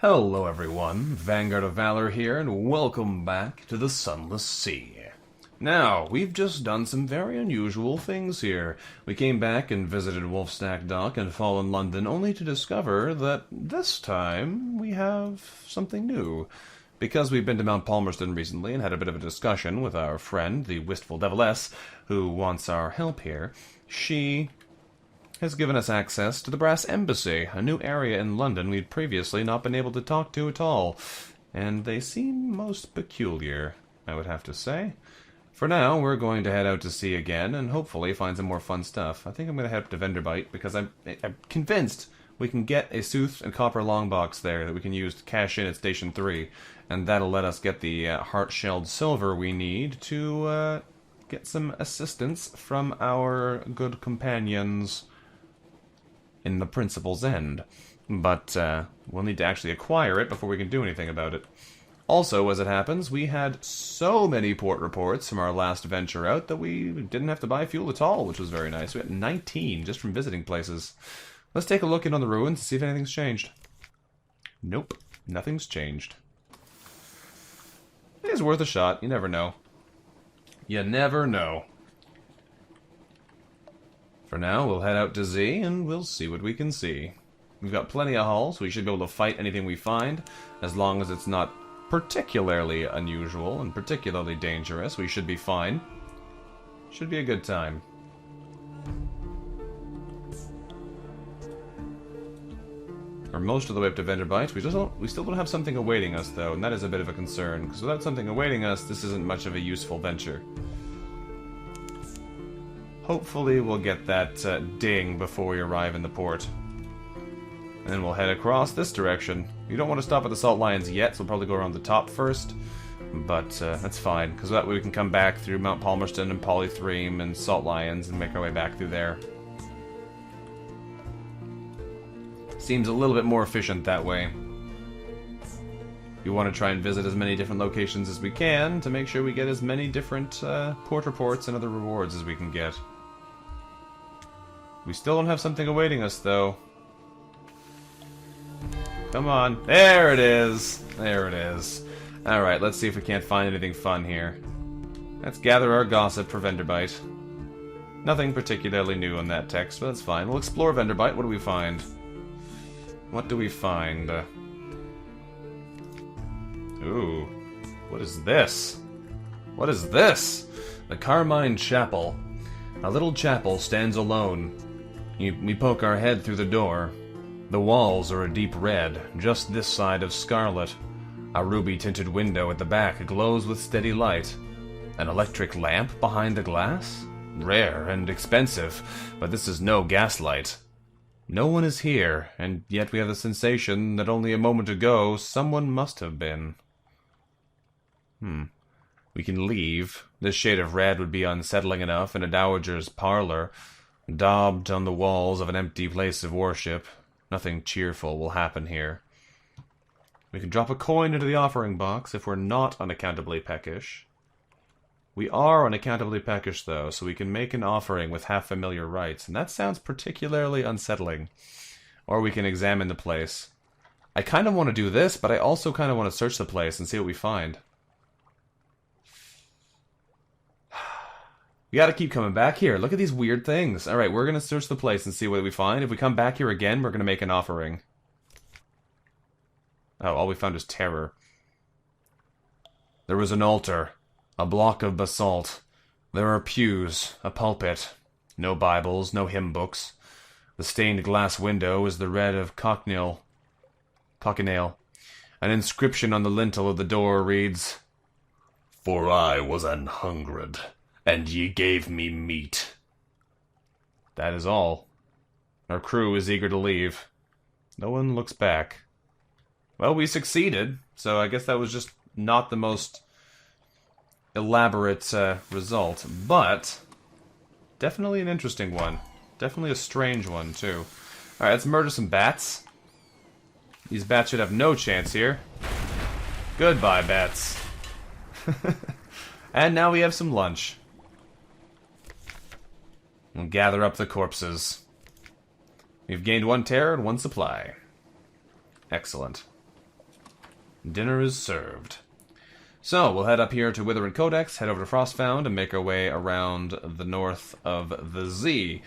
Hello everyone, VanguardOfValor here, and welcome back to the Sunless Sea. Now, we've just done some very unusual things here. We came back and visited Wolfstack Dock and Fallen London, only to discover that this time we have something new. Because we've been to Mount Palmerston recently and had a bit of a discussion with our friend, the Wistful Deviless, who wants our help here, she has given us access to the Brass Embassy, a new area in London we'd previously not been able to talk to at all. And they seem most peculiar, I would have to say. For now, we're going to head out to sea again and hopefully find some more fun stuff. I think I'm going to head up to Venderbite because I'm convinced we can get a Sooth and Copper Longbox there that we can use to cash in at Station 3. And that'll let us get the heart-shelled silver we need to get some assistance from our good companions in the Principal's End. But we'll need to actually acquire it before we can do anything about it. Also, as it happens, we had so many port reports from our last venture out that we didn't have to buy fuel at all, which was very nice. We had 19 just from visiting places. Let's take a look in on the ruins to see if anything's changed. Nope, nothing's changed. It is worth a shot, you never know. You never know. For now, we'll head out to Z, and we'll see what we can see. We've got plenty of hull, so we should be able to fight anything we find, as long as it's not particularly unusual and particularly dangerous. We should be fine. Should be a good time. We're most of the way up to Venderbite. We still don't have something awaiting us, though, and that is a bit of a concern, because without something awaiting us, this isn't much of a useful venture. Hopefully we'll get that ding before we arrive in the port. And then we'll head across this direction. You don't want to stop at the Salt Lions yet, so we'll probably go around the top first. But that's fine, because that way we can come back through Mount Palmerston and Polythreme and Salt Lions and make our way back through there. Seems a little bit more efficient that way. We want to try and visit as many different locations as we can to make sure we get as many different port reports and other rewards as we can get. We still don't have something awaiting us, though. Come on. There it is. There it is. Alright, let's see if we can't find anything fun here. Let's gather our gossip for Venderbite. Nothing particularly new in that text, but that's fine. We'll explore Venderbite. What do we find? What do we find? Ooh. What is this? What is this? The Carmine Chapel. A little chapel stands alone. We poke our head through the door. The walls are a deep red, just this side of scarlet. A ruby-tinted window at the back glows with steady light. An electric lamp behind the glass? Rare and expensive, but this is no gaslight. No one is here, and yet we have the sensation that only a moment ago someone must have been. We can leave. This shade of red would be unsettling enough in a dowager's parlor, daubed on the walls of an empty place of worship. Nothing cheerful will happen here. We can drop a coin into the offering box if we're not unaccountably peckish. We are unaccountably peckish, though, so we can make an offering with half-familiar rites, and that sounds particularly unsettling. Or we can examine the place. I kind of want to do this, but I also kind of want to search the place and see what we find. We gotta keep coming back here. Look at these weird things. Alright, we're gonna search the place and see what we find. If we come back here again, we're gonna make an offering. Oh, all we found is terror. There was an altar. A block of basalt. There are pews. A pulpit. No Bibles, no hymn books. The stained glass window is the red of cochineal. An inscription on the lintel of the door reads, "For I was an hungered, and ye gave me meat." That is all. Our crew is eager to leave. No one looks back. Well, we succeeded, so I guess that was just not the most elaborate result, but definitely an interesting one. Definitely a strange one, too. Alright, let's murder some bats. These bats should have no chance here. Goodbye, bats. And now we have some lunch. We'll gather up the corpses. We've gained 1 terror and 1 supply. Excellent. Dinner is served. So, we'll head up here to Wither and Codex, head over to Frostfound, and make our way around the north of the Zee.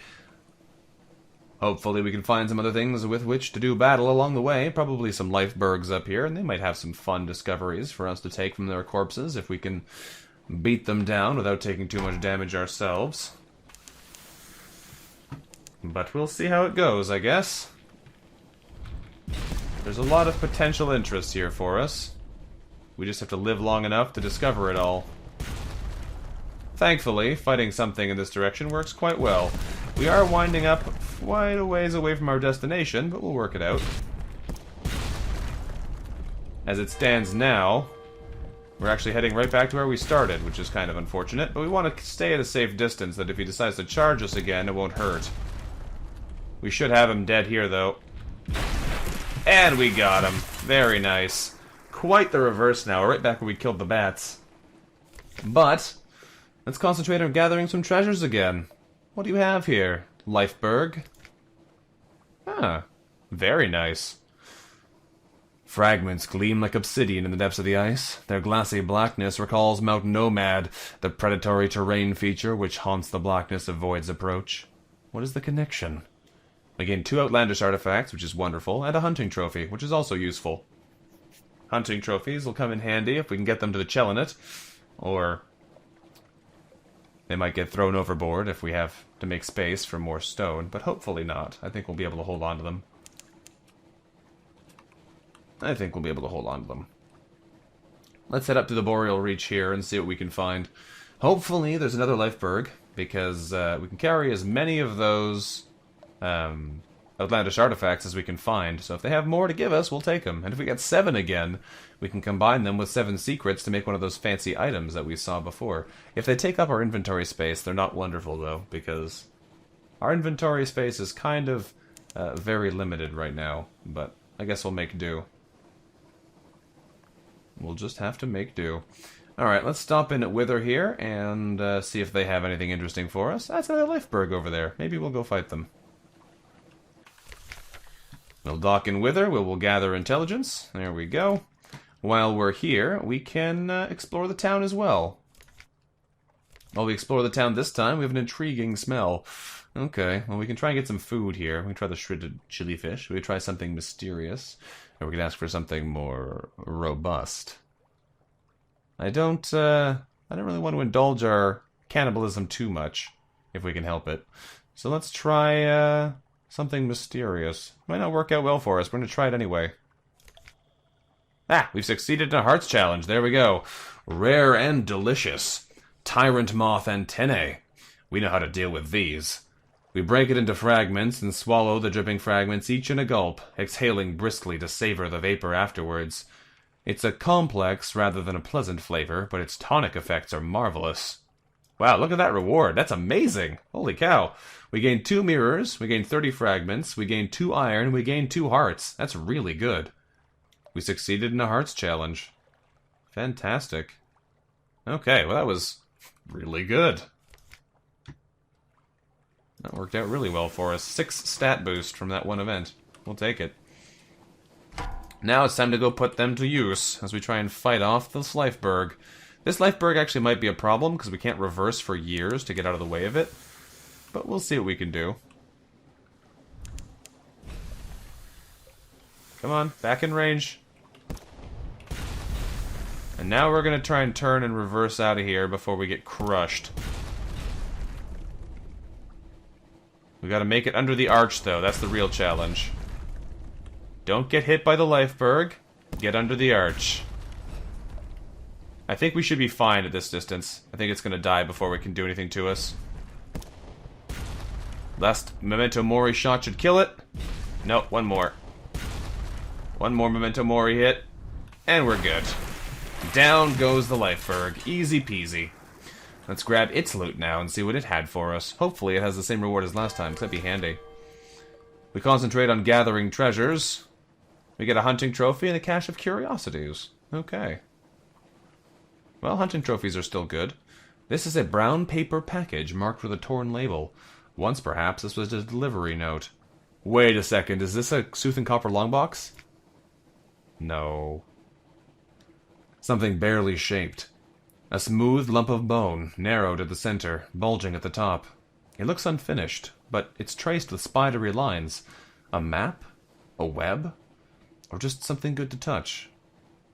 Hopefully we can find some other things with which to do battle along the way. Probably some lifebergs up here, and they might have some fun discoveries for us to take from their corpses if we can beat them down without taking too much damage ourselves. But we'll see how it goes, I guess. There's a lot of potential interest here for us. We just have to live long enough to discover it all. Thankfully, fighting something in this direction works quite well. We are winding up quite a ways away from our destination, but we'll work it out. As it stands now, we're actually heading right back to where we started, which is kind of unfortunate, but we want to stay at a safe distance that if he decides to charge us again, it won't hurt. We should have him dead here, though. And we got him. Very nice. Quite the reverse now. We're right back where we killed the bats. But let's concentrate on gathering some treasures again. What do you have here? Lifeberg? Ah, very nice. Fragments gleam like obsidian in the depths of the ice. Their glassy blackness recalls Mount Nomad, the predatory terrain feature which haunts the blackness of Void's approach. What is the connection? We gain 2 outlandish artifacts, which is wonderful, and a hunting trophy, which is also useful. Hunting trophies will come in handy if we can get them to the Chelinet, or they might get thrown overboard if we have to make space for more stone, but hopefully not. I think we'll be able to hold on to them. Let's head up to the Boreal Reach here and see what we can find. Hopefully there's another Lifeberg, because we can carry as many of those outlandish artifacts as we can find. So if they have more to give us, we'll take them. And if we get 7 again, we can combine them with 7 secrets to make one of those fancy items that we saw before. If they take up our inventory space, they're not wonderful, though, because our inventory space is kind of very limited right now. But I guess we'll make do. We'll just have to make do. Alright, let's stop in at Wither here and see if they have anything interesting for us. That's another Lifeberg over there. Maybe we'll go fight them. We'll dock in Wither, we'll gather intelligence. There we go. While we're here, we can explore the town as well. While we explore the town this time, we have an intriguing smell. Okay, well we can try and get some food here. We can try the shredded chili fish. We can try something mysterious. Or we can ask for something more robust. I don't really want to indulge our cannibalism too much, if we can help it. So let's try something mysterious. Might not work out well for us. We're going to try it anyway. Ah, we've succeeded in a hearts challenge. There we go. Rare and delicious. Tyrant moth antennae. We know how to deal with these. We break it into fragments and swallow the dripping fragments each in a gulp, exhaling briskly to savor the vapor afterwards. It's a complex rather than a pleasant flavor, but its tonic effects are marvelous. Wow, look at that reward. That's amazing. Holy cow. We gain 2 mirrors, we gain 30 fragments, we gain 2 iron, we gain 2 hearts. That's really good. We succeeded in a hearts challenge. Fantastic. Okay, well that was really good. That worked out really well for us. 6 stat boost from that one event. We'll take it. Now it's time to go put them to use as we try and fight off this Lifeberg. This Lifeberg actually might be a problem because we can't reverse for years to get out of the way of it. But we'll see what we can do. Come on, back in range. And now we're going to try and turn and reverse out of here before we get crushed. We got to make it under the arch, though. That's the real challenge. Don't get hit by the Lifeberg. Get under the arch. I think we should be fine at this distance. I think it's going to die before we can do anything to us. Last Memento Mori shot should kill it. Nope, one more. One more Memento Mori hit. And we're good. Down goes the Lifeberg. Easy peasy. Let's grab its loot now and see what it had for us. Hopefully it has the same reward as last time, 'cause that'd be handy. We concentrate on gathering treasures. We get a hunting trophy and a cache of curiosities. Okay. Well, hunting trophies are still good. This is a brown paper package marked with a torn label. Once, perhaps, this was a delivery note. Wait a second, is this a Sooth and Copper longbox? No. Something barely shaped. A smooth lump of bone, narrowed at the center, bulging at the top. It looks unfinished, but it's traced with spidery lines. A map? A web? Or just something good to touch?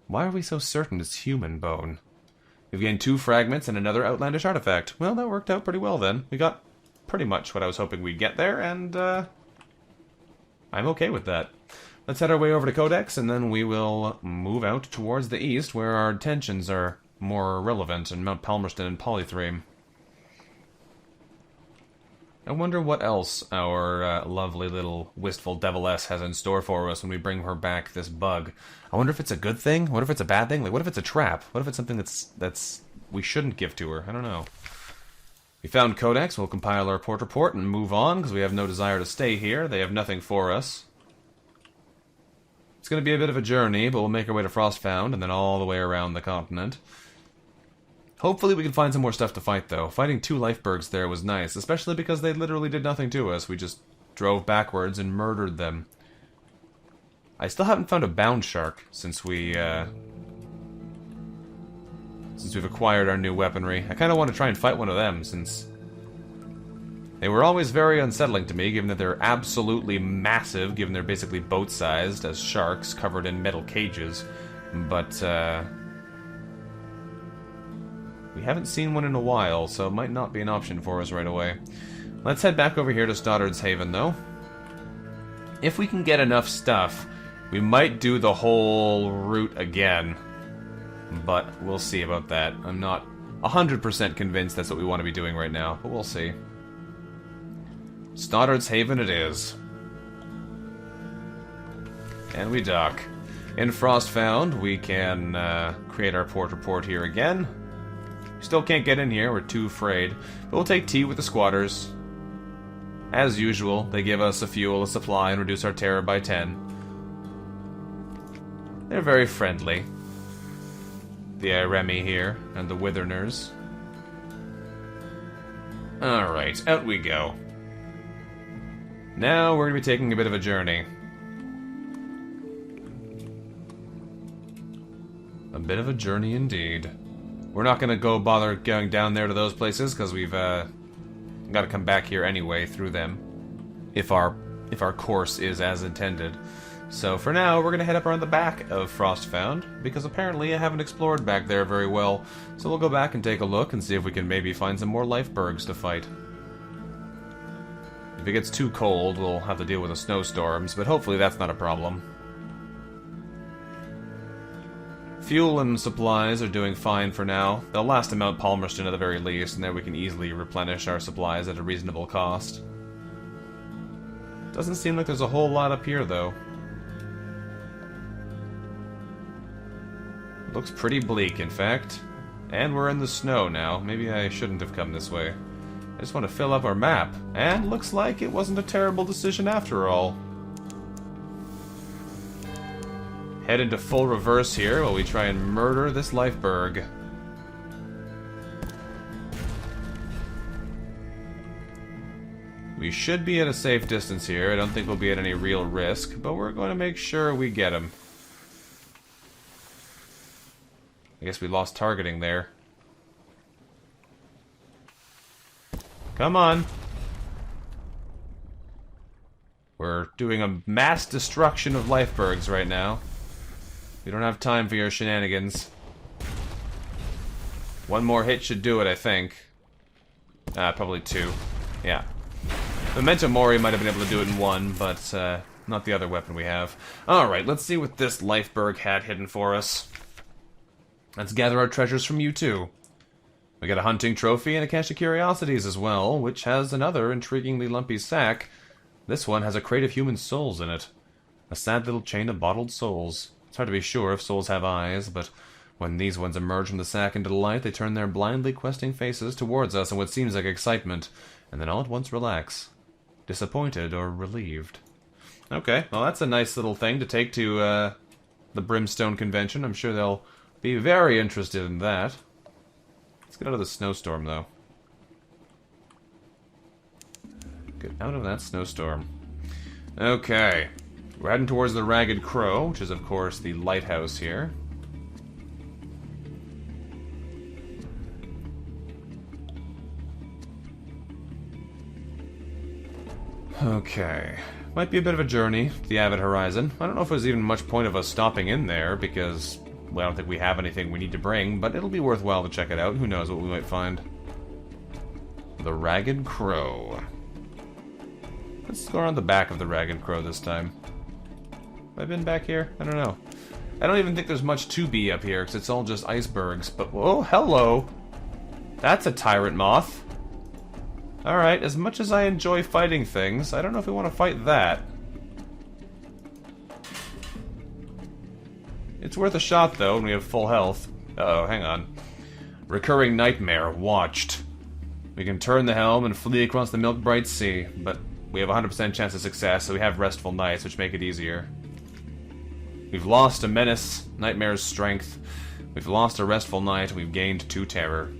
Why are we so certain it's human bone? We've gained 2 fragments and another outlandish artifact. Well, that worked out pretty well then. We got pretty much what I was hoping we'd get there, and I'm okay with that. Let's head our way over to Codex, and then we will move out towards the east, where our intentions are more relevant in Mount Palmerston and Polythreme. I wonder what else our lovely little wistful deviless has in store for us when we bring her back this bug. I wonder if it's a good thing? What if it's a bad thing? Like, what if it's a trap? What if it's something that's we shouldn't give to her? I don't know. We found Codex. We'll compile our port report and move on, because we have no desire to stay here. They have nothing for us. It's going to be a bit of a journey, but we'll make our way to Frostfound, and then all the way around the continent. Hopefully we can find some more stuff to fight, though. Fighting 2 lifebergs there was nice, especially because they literally did nothing to us. We just drove backwards and murdered them. I still haven't found a Abound Shark since we've acquired our new weaponry. I kind of want to try and fight one of them, since they were always very unsettling to me, given that they're absolutely massive, given they're basically boat-sized as sharks covered in metal cages. But, we haven't seen one in a while, so it might not be an option for us right away. Let's head back over here to Stoddard's Haven, though. If we can get enough stuff, we might do the whole route again. But we'll see about that. I'm not 100% convinced that's what we want to be doing right now, but we'll see. Stoddard's Haven it is. And we dock. In Frostfound, we can create our port report here again. Still can't get in here, we're too afraid. But we'll take tea with the squatters. As usual, they give us a fuel, a supply, and reduce our terror by 10. They're very friendly. The Iremi here, and the Witherners. Alright, out we go. Now we're going to be taking a bit of a journey. A bit of a journey indeed. We're not going to go bother going down there to those places, because we've got to come back here anyway through them. If our course is as intended. So for now, we're going to head up around the back of Frostfound, because apparently I haven't explored back there very well. So we'll go back and take a look and see if we can maybe find some more lifebergs to fight. If it gets too cold, we'll have to deal with the snowstorms, but hopefully that's not a problem. Fuel and supplies are doing fine for now. They'll last to Mount Palmerston at the very least, and then we can easily replenish our supplies at a reasonable cost. Doesn't seem like there's a whole lot up here, though. Looks pretty bleak, in fact. And we're in the snow now. Maybe I shouldn't have come this way. I just want to fill up our map. And looks like it wasn't a terrible decision after all. Head into full reverse here while we try and murder this lifeberg. We should be at a safe distance here. I don't think we'll be at any real risk, but we're going to make sure we get him. I guess we lost targeting there. Come on. We're doing a mass destruction of lifebergs right now. We don't have time for your shenanigans. One more hit should do it, I think. Probably 2. Yeah. Memento Mori might have been able to do it in 1, but not the other weapon we have. Alright, let's see what this lifeberg had hidden for us. Let's gather our treasures from you too. We got a hunting trophy and a cache of curiosities as well, which has another intriguingly lumpy sack. This one has a crate of human souls in it. A sad little chain of bottled souls. It's hard to be sure if souls have eyes, but when these ones emerge from the sack into the light, they turn their blindly questing faces towards us in what seems like excitement, and then all at once relax. Disappointed or relieved. Okay, well that's a nice little thing to take to the Brimstone Convention. I'm sure they'll be very interested in that. Let's get out of the snowstorm, though. Get out of that snowstorm. Okay. We're heading towards the Ragged Crow, which is, of course, the lighthouse here. Okay. Might be a bit of a journey to the Abound Horizon. I don't know if there's even much point of us stopping in there, because well, I don't think we have anything we need to bring, but it'll be worthwhile to check it out. Who knows what we might find. The Ragged Crow. Let's go around the back of the Ragged Crow this time. Have I been back here? I don't know. I don't even think there's much to be up here, because it's all just icebergs, but oh, hello! That's a tyrant moth. Alright, as much as I enjoy fighting things, I don't know if we want to fight that. It's worth a shot, though, when we have full health. Uh-oh, hang on. Recurring nightmare, watched. We can turn the helm and flee across the milk-bright sea, but we have a 100% chance of success, so we have restful nights, which make it easier. We've lost a menace, nightmare's strength. We've lost a restful night, we've gained 2 terror.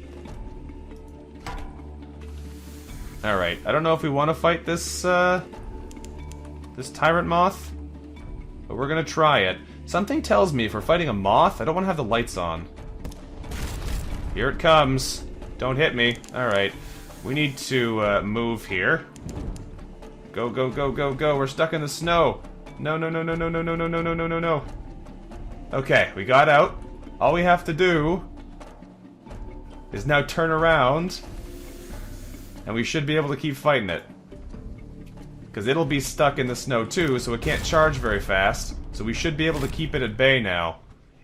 Alright, I don't know if we want to fight this, this tyrant moth, but we're gonna try it. Something tells me if we're fighting a moth, I don't want to have the lights on. Here it comes. Don't hit me. Alright. We need to move here. Go, go, go, go, go. We're stuck in the snow. No, no, no, no, no, no, no, no, no, no, no, no, no. Okay, we got out. All we have to do is now turn around, and we should be able to keep fighting it. Because it'll be stuck in the snow too, so it can't charge very fast. So we should be able to keep it at bay now.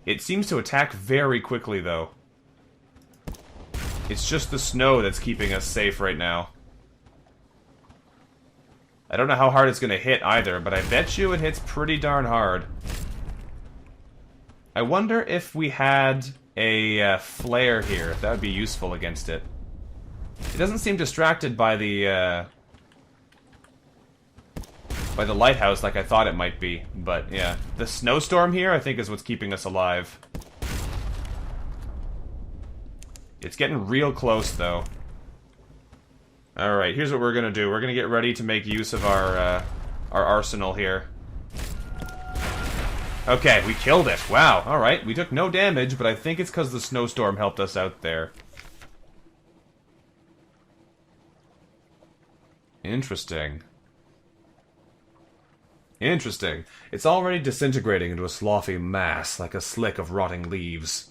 It seems to attack very quickly, though. It's just the snow that's keeping us safe right now. I don't know how hard it's going to hit either, but I bet you it hits pretty darn hard. I wonder if we had a flare here, if that would be useful against it. It doesn't seem distracted by the lighthouse like I thought it might be, but yeah. The snowstorm here, I think, is what's keeping us alive. It's getting real close, though. Alright, here's what we're gonna do. We're gonna get ready to make use of our arsenal here. Okay, we killed it. Wow, alright. We took no damage, but I think it's because the snowstorm helped us out there. Interesting. Interesting. It's already disintegrating into a slothy mass, like a slick of rotting leaves.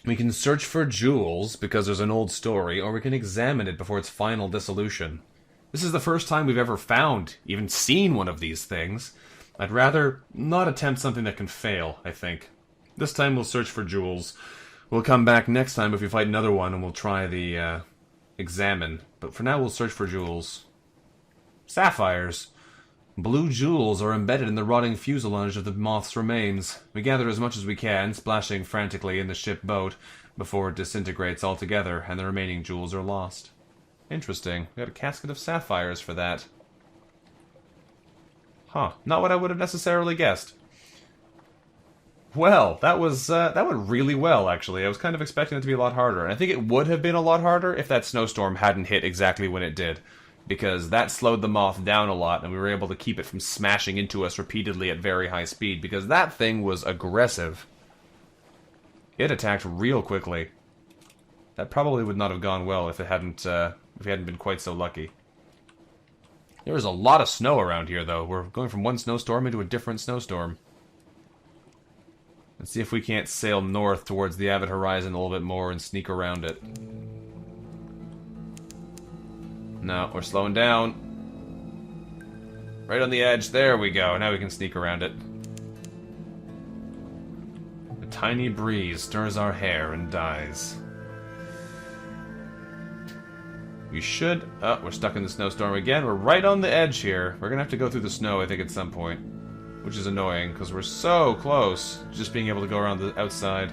We can search for jewels, because there's an old story, or we can examine it before its final dissolution. This is the first time we've ever found, even seen one of these things. I'd rather not attempt something that can fail, I think. This time we'll search for jewels. We'll come back next time if we fight another one, and we'll try the, examine. But for now, we'll search for jewels. Sapphires. Blue jewels are embedded in the rotting fuselage of the moth's remains. We gather as much as we can, splashing frantically in the ship boat, before it disintegrates altogether, and the remaining jewels are lost. Interesting. We got a casket of sapphires for that. Huh. Not what I would have necessarily guessed. Well, that went really well, actually. I was kind of expecting it to be a lot harder, and I think it would have been a lot harder if that snowstorm hadn't hit exactly when it did. Because that slowed the moth down a lot, and we were able to keep it from smashing into us repeatedly at very high speed, because that thing was aggressive. It attacked real quickly. That probably would not have gone well if it hadn't, if we hadn't been quite so lucky. There is a lot of snow around here, though. We're going from one snowstorm into a different snowstorm. Let's see if we can't sail north towards the Abound Horizon a little bit more and sneak around it. No, we're slowing down. Right on the edge. There we go. Now we can sneak around it. A tiny breeze stirs our hair and dies. We should... Oh, we're stuck in the snowstorm again. We're right on the edge here. We're gonna have to go through the snow, I think, at some point. Which is annoying, because we're so close to just being able to go around the outside.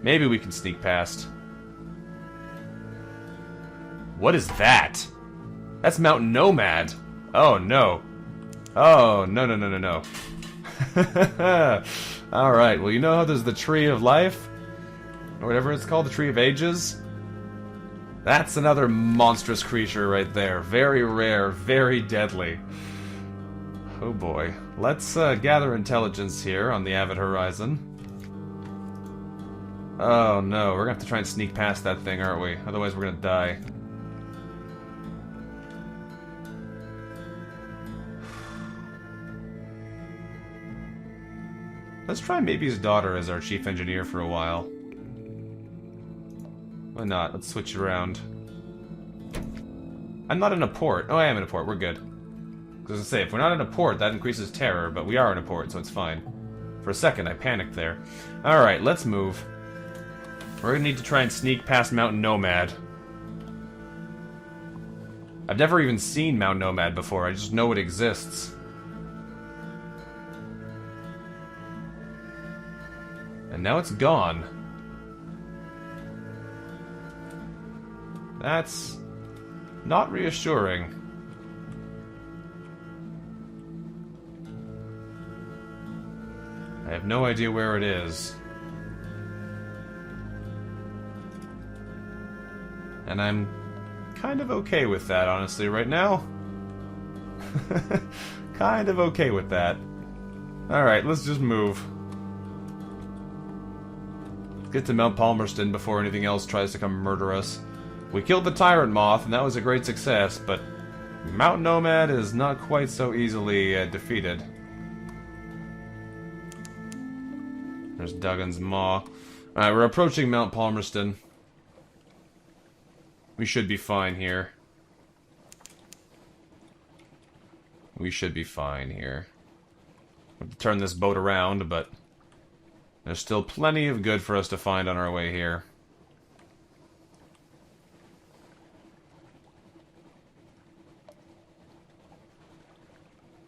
Maybe we can sneak past. What is that? That's Mountain Nomad. Oh, no. Oh, no, no, no, no, no. Alright, well, you know how there's the Tree of Life? Or whatever it's called, the Tree of Ages? That's another monstrous creature right there. Very rare, very deadly. Oh boy. Let's gather intelligence here on the Abound Horizon. Oh no, we're gonna have to try and sneak past that thing, aren't we? Otherwise we're gonna die. Let's try Maybe's daughter as our chief engineer for a while. Why not? Let's switch it around. I'm not in a port. Oh, I am in a port. We're good. Because I say, if we're not in a port, that increases terror, but we are in a port, so it's fine. For a second, I panicked there. Alright, let's move. We're gonna need to try and sneak past Mountain Nomad. I've never even seen Mountain Nomad before, I just know it exists. And now it's gone. That's not reassuring. I have no idea where it is. And I'm kind of okay with that, honestly, right now. Kind of okay with that. Alright, let's just move. Let's get to Mount Palmerston before anything else tries to come murder us. We killed the Tyrant Moth, and that was a great success, but Mountain Nomad is not quite so easily defeated. There's Duggan's Maw. Alright, we're approaching Mount Palmerston. We should be fine here. We should be fine here. We have to turn this boat around, but there's still plenty of good for us to find on our way here.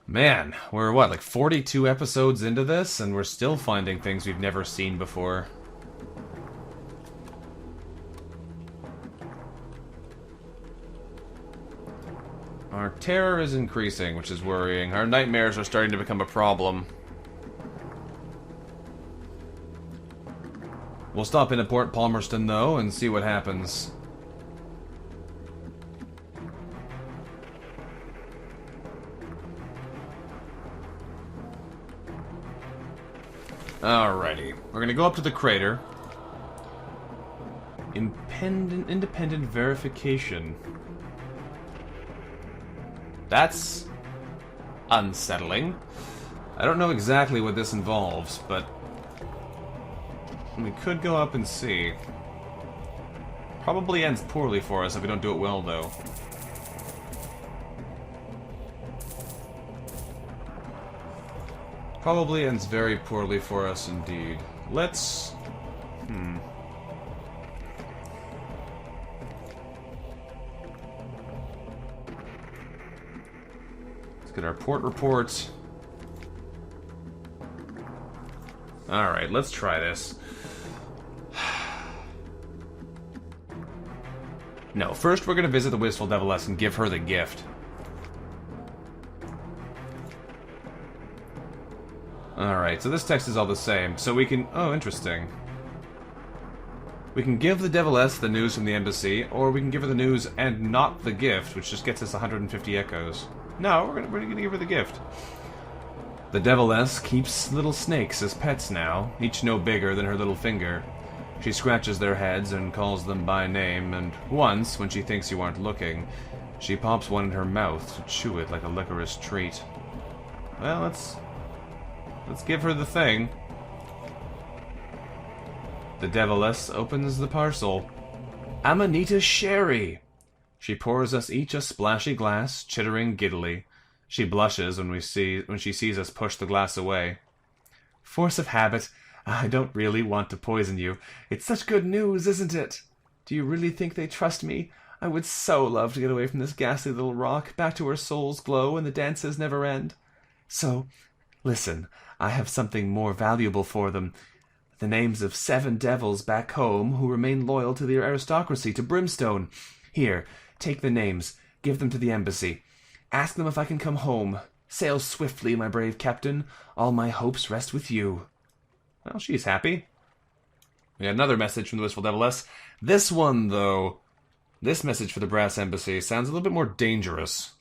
Man, we're what, like 42 episodes into this, and we're still finding things we've never seen before. Our terror is increasing, which is worrying. Our nightmares are starting to become a problem. We'll stop in at Port Palmerston, though, and see what happens. Alrighty. We're gonna go up to the crater. Independent verification. That's unsettling. I don't know exactly what this involves, but we could go up and see. Probably ends poorly for us if we don't do it well, though. Probably ends very poorly for us indeed. Let's... Let's get our port report. Alright, let's try this. No, first we're gonna visit the Wistful Deviless and give her the gift. Alright, so this text is all the same, so we can... Oh, interesting. We can give the Deviless the news from the embassy, or we can give her the news and not the gift, which just gets us 150 echoes. No, we're gonna give her the gift. The Deviless keeps little snakes as pets now, each no bigger than her little finger. She scratches their heads and calls them by name, and once, when she thinks you aren't looking, she pops one in her mouth to chew it like a licorice treat. Well, let's give her the thing. The Deviless opens the parcel. Amanita Sherry! She pours us each a splashy glass, chittering giddily. She blushes when she sees us push the glass away. Force of habit. I don't really want to poison you. It's such good news, isn't it? Do you really think they trust me? I would so love to get away from this ghastly little rock, back to where souls glow and the dances never end. So, listen, I have something more valuable for them. The names of 7 devils back home who remain loyal to their aristocracy, to Brimstone. Here, take the names. Give them to the embassy. Ask them if I can come home. Sail swiftly, my brave captain. All my hopes rest with you. Well, she's happy. We got another message from the Wistful Deviless. This one, though, this message for the Brass Embassy sounds a little bit more dangerous.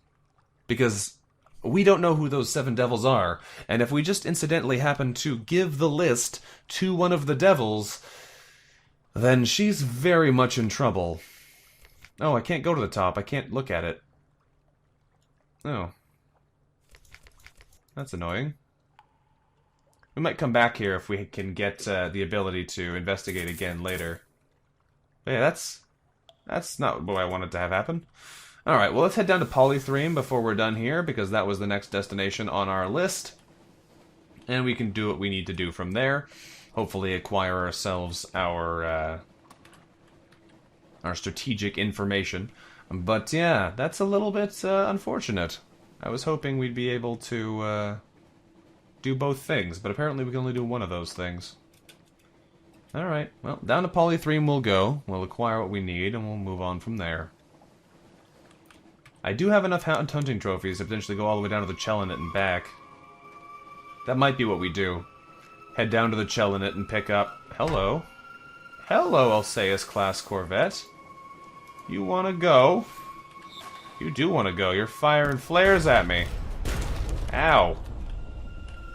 Because we don't know who those 7 devils are. And if we just incidentally happen to give the list to one of the devils, then she's very much in trouble. Oh, I can't go to the top. I can't look at it. Oh. That's annoying. We might come back here if we can get the ability to investigate again later. But yeah, that's not what I wanted to have happen. Alright, well, let's head down to Polythreme before we're done here, because that was the next destination on our list. And we can do what we need to do from there. Hopefully acquire ourselves our strategic information. But yeah, that's a little bit unfortunate. I was hoping we'd be able to do both things, but apparently we can only do one of those things. Alright, well, down to Polythreme we'll go. We'll acquire what we need, and we'll move on from there. I do have enough Hound Hunting trophies to potentially go all the way down to the Chelinet and back. That might be what we do. Head down to the Chelinet and pick up... Hello. Hello, Alceus-class Corvette. You wanna go? You do wanna go. You're firing flares at me. Ow.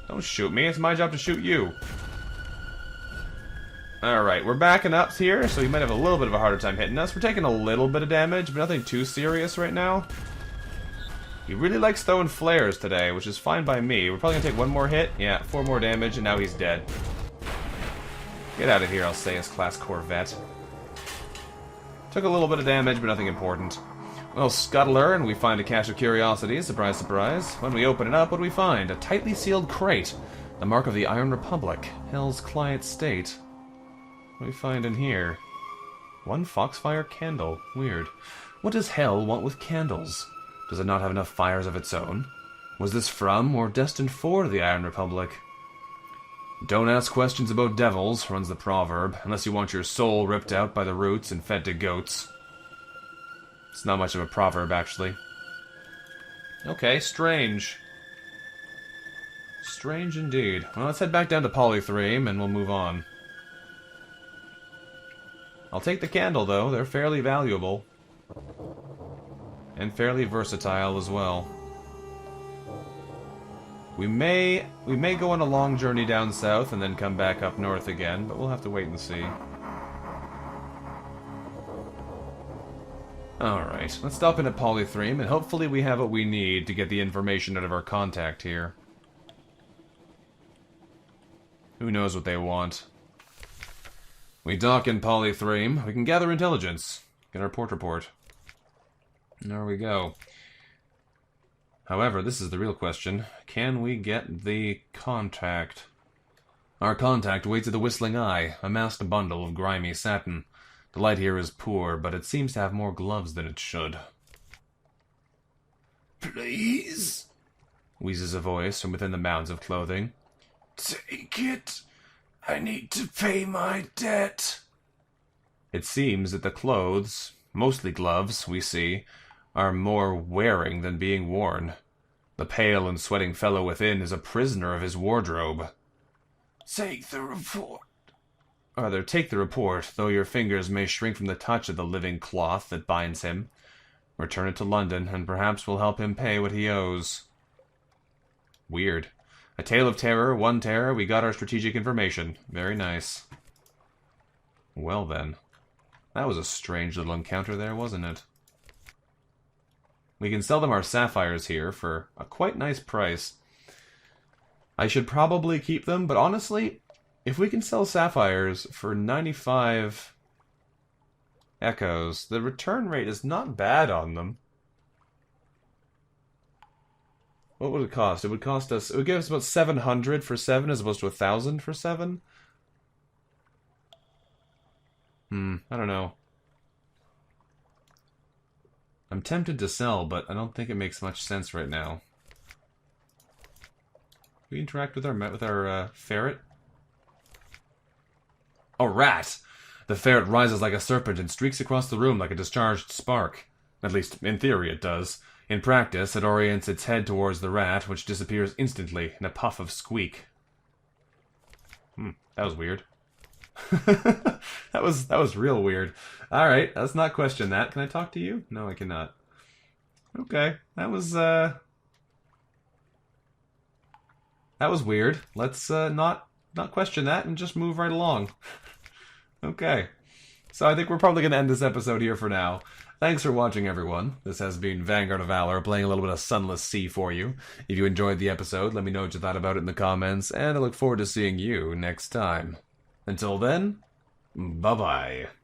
Don't shoot me. It's my job to shoot you. Alright, we're backing up here, so you might have a little bit of a harder time hitting us. We're taking a little bit of damage, but nothing too serious right now. He really likes throwing flares today, which is fine by me. We're probably gonna take one more hit. Yeah, 4 more damage, and now he's dead. Get out of here, Alceus-class Corvette. Took a little bit of damage, but nothing important. Well, Scuttler, and we find a cache of curiosities. Surprise, surprise. When we open it up, what do we find? A tightly sealed crate. The mark of the Iron Republic. Hell's Client State. What do we find in here? 1 Foxfire candle. Weird. What does Hell want with candles? Does it not have enough fires of its own? Was this from, or destined for, the Iron Republic? Don't ask questions about devils, runs the proverb, unless you want your soul ripped out by the roots and fed to goats. It's not much of a proverb, actually. Okay, strange. Strange indeed. Well, let's head back down to Polythreme, and we'll move on. I'll take the candle, though. They're fairly valuable. And fairly versatile as well. We may go on a long journey down south and then come back up north again, but we'll have to wait and see. Alright, let's stop in at Polythreme, and hopefully we have what we need to get the information out of our contact here. Who knows what they want. We dock in Polythreme. We can gather intelligence. Get our port report. There we go. However, this is the real question. Can we get the contact? Our contact waits at the Whistling Eye, a massed bundle of grimy satin. The light here is poor, but it seems to have more gloves than it should. Please? Wheezes a voice from within the mounds of clothing. Take it. I need to pay my debt. It seems that the clothes, mostly gloves, we see, are more wearing than being worn. The pale and sweating fellow within is a prisoner of his wardrobe. Take the report. Rather, take the report, though your fingers may shrink from the touch of the living cloth that binds him. Return it to London, and perhaps we'll help him pay what he owes. Weird. A tale of terror, 1 terror, we got our strategic information. Very nice. Well then. That was a strange little encounter there, wasn't it? We can sell them our sapphires here for a quite nice price. I should probably keep them, but honestly, if we can sell sapphires for 95 echoes, the return rate is not bad on them. What would it cost? It would cost us... It would give us about 700 for 7 as opposed to 1,000 for 7? I don't know. I'm tempted to sell, but I don't think it makes much sense right now. We interact with our ferret? A rat! The ferret rises like a serpent and streaks across the room like a discharged spark. At least, in theory it does. In practice, it orients its head towards the rat, which disappears instantly in a puff of squeak. That was weird. that was real weird. Alright, let's not question that. Can I talk to you? No, I cannot. Okay, that was weird. Let's not question that and just move right along. Okay. So I think we're probably going to end this episode here for now. Thanks for watching, everyone. This has been Vanguard of Valor, playing a little bit of Sunless Sea for you. If you enjoyed the episode, let me know what you thought about it in the comments, and I look forward to seeing you next time. Until then, bye-bye.